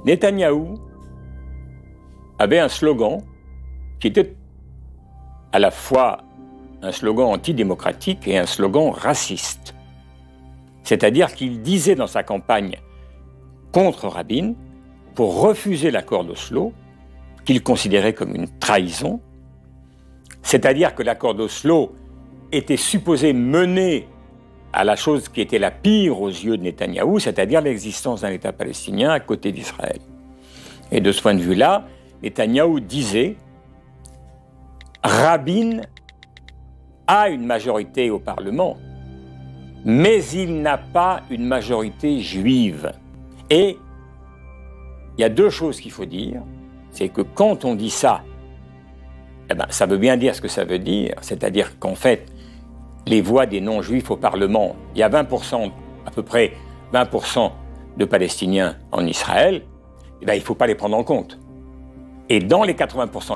Netanyahou avait un slogan qui était à la fois un slogan antidémocratique et un slogan raciste. C'est-à-dire qu'il disait dans sa campagne contre Rabin, pour refuser l'accord d'Oslo, qu'il considérait comme une trahison, c'est-à-dire que l'accord d'Oslo était supposé mener à la chose qui était la pire aux yeux de Netanyahou, c'est-à-dire l'existence d'un État palestinien à côté d'Israël. Et de ce point de vue-là, Netanyahou disait « Rabin a une majorité au Parlement, mais il n'a pas une majorité juive. » Et il y a deux choses qu'il faut dire, c'est que quand on dit ça, ça veut bien dire ce que ça veut dire, c'est-à-dire qu'en fait, les voix des non-juifs au Parlement, il y a 20%, à peu près 20% de Palestiniens en Israël, il ne faut pas les prendre en compte. Et dans les 80%,